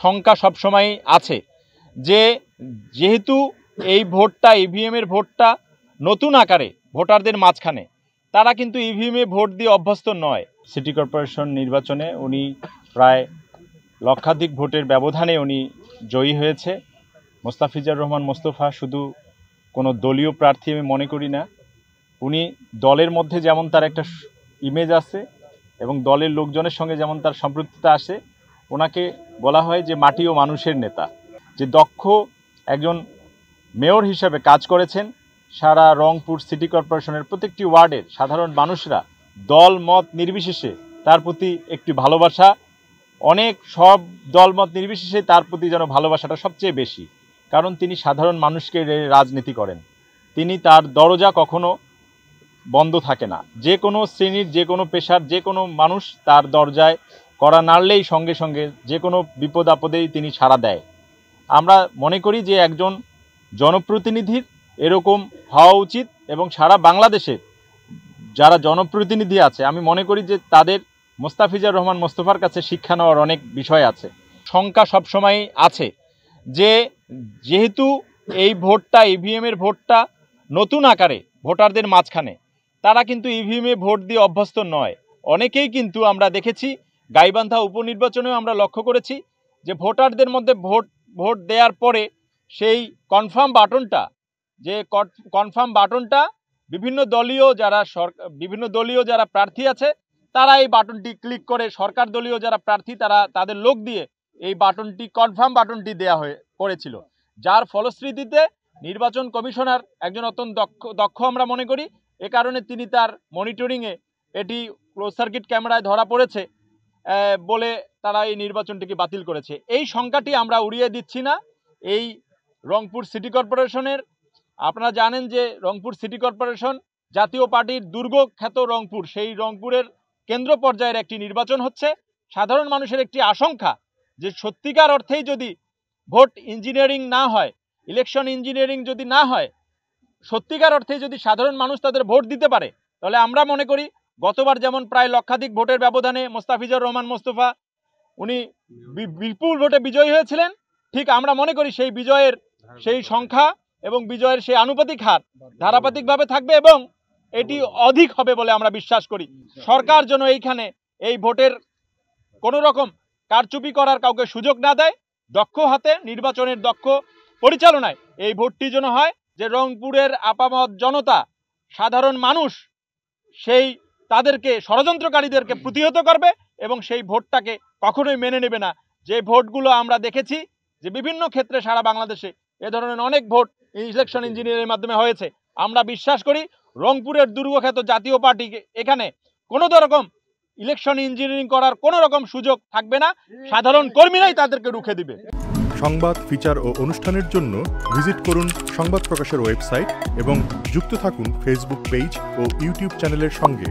শঙ্কা সবসময় আছে যে যেহেতু এই ভোটটা ইভিএমের ভোটটা নতুন আকারে ভোটারদের মাঝখানে, তারা কিন্তু ইভিএমে ভোট দিয়ে অভ্যস্ত নয়। সিটি কর্পোরেশন নির্বাচনে উনি প্রায় লক্ষাধিক ভোটের ব্যবধানে উনি জয়ী হয়েছে। মোস্তাফিজুর রহমান মোস্তফা শুধু কোনো দলীয় প্রার্থী আমি মনে করি না, উনি দলের মধ্যে যেমন তার একটা ইমেজ আছে এবং দলের লোকজনের সঙ্গে যেমন তার সম্পৃক্ততা আসে, ওনাকে বলা হয় যে মাটি ও মানুষের নেতা। যে দক্ষ একজন মেয়র হিসেবে কাজ করেছেন, সারা রংপুর সিটি কর্পোরেশনের প্রত্যেকটি ওয়ার্ডের সাধারণ মানুষরা দল মত নির্বিশেষে তার প্রতি একটি ভালোবাসা, অনেক সব দলমত নির্বিশেষে তার প্রতি যেন ভালোবাসাটা সবচেয়ে বেশি, কারণ তিনি সাধারণ মানুষকে রাজনীতি করেন। তিনি তার দরজা কখনো বন্ধ থাকে না, যে কোনো শ্রেণীর যে কোনো পেশার যে কোনো মানুষ তার দরজায় কড়া নাড়লেই সঙ্গে সঙ্গে যে কোনো বিপদ আপদেই তিনি সাড়া দেয়। আমরা মনে করি যে একজন জনপ্রতিনিধির এরকম হওয়া উচিত এবং সারা বাংলাদেশে যারা জনপ্রতিনিধি আছে আমি মনে করি যে তাদের মোস্তাফিজুর রহমান মোস্তফার কাছে শিক্ষা নেওয়ার অনেক বিষয় আছে। শঙ্কা সবসময় আছে যে যেহেতু এই ভোটটা ইভিএমের ভোটটা নতুন আকারে ভোটারদের মাঝখানে, তারা কিন্তু ইভিএমে ভোট দিয়ে অভ্যস্ত নয়। অনেকেই কিন্তু আমরা দেখেছি গাইবান্ধা উপনির্বাচনেও আমরা লক্ষ্য করেছি যে ভোটারদের মধ্যে ভোট দেওয়ার পরে সেই কনফার্ম বাটনটা বিভিন্ন দলীয় যারা প্রার্থী আছে তারা এই বাটনটি ক্লিক করে, সরকার দলীয় যারা প্রার্থী তারা তাদের লোক দিয়ে এই বাটনটি কনফার্ম বাটনটি দেওয়া করেছিল, যার ফলশ্রুতিতে নির্বাচন কমিশনার একজন অত্যন্ত দক্ষ আমরা মনে করি। এ কারণে তিনি তার মনিটরিংয়ে এটি ক্লোজ সার্কিট ক্যামেরায় ধরা পড়েছে বলে তারা এই নির্বাচনটিকে বাতিল করেছে। এই সংখ্যাটি আমরা উড়িয়ে দিচ্ছি না। এই রংপুর সিটি কর্পোরেশনের, আপনারা জানেন যে রংপুর সিটি কর্পোরেশন জাতীয় পার্টির দুর্গখ্যাত রংপুর, সেই রংপুরের কেন্দ্র পর্যায়ের একটি নির্বাচন হচ্ছে। সাধারণ মানুষের একটি আশঙ্কা যে সত্যিকার অর্থেই যদি ভোট ইঞ্জিনিয়ারিং না হয়, ইলেকশন ইঞ্জিনিয়ারিং যদি না হয়, সত্যিকার অর্থে যদি সাধারণ মানুষ তাদের ভোট দিতে পারে, তাহলে আমরা মনে করি গতবার যেমন প্রায় লক্ষাধিক ভোটের ব্যবধানে মোস্তাফিজুর রহমান মোস্তফা উনি বিপুল ভোটে বিজয়ী হয়েছিলেন, ঠিক আমরা মনে করি সেই বিজয়ের সেই সংখ্যা এবং বিজয়ের সেই আনুপাতিক হার ধারাবাহিকভাবে থাকবে এবং এটি অধিক হবে বলে আমরা বিশ্বাস করি। সরকার যেন এইখানে এই ভোটের কোনো রকম কারচুপি করার কাউকে সুযোগ না দেয়, দক্ষ হাতে নির্বাচনের দক্ষ পরিচালনায় এই ভোটটি যেন হয় যে রংপুরের আপামত জনতা সাধারণ মানুষ সেই তাদেরকে ষড়যন্ত্রকারীদেরকে প্রতিহত করবে এবং সেই ভোটটাকে কখনোই মেনে নেবে না। যে ভোটগুলো আমরা দেখেছি যে বিভিন্ন ক্ষেত্রে সারা বাংলাদেশে এ ধরনের অনেক ভোট ইলেকশন ইঞ্জিনিয়ারের মাধ্যমে হয়েছে, আমরা বিশ্বাস করি রংপুরের দুর্গখ্যাত জাতীয় পার্টিকে এখানে কোনো রকম ইলেকশন ইঞ্জিনিয়ারিং করার কোনো রকম সুযোগ থাকবে না, সাধারণ কর্মীরাই তাদেরকে রুখে দিবে। সংবাদ, ফিচার ও অনুষ্ঠানের জন্য ভিজিট করুন সংবাদ প্রকাশের ওয়েবসাইট এবং যুক্ত থাকুন ফেসবুক পেজ ও ইউটিউব চ্যানেলের সঙ্গে।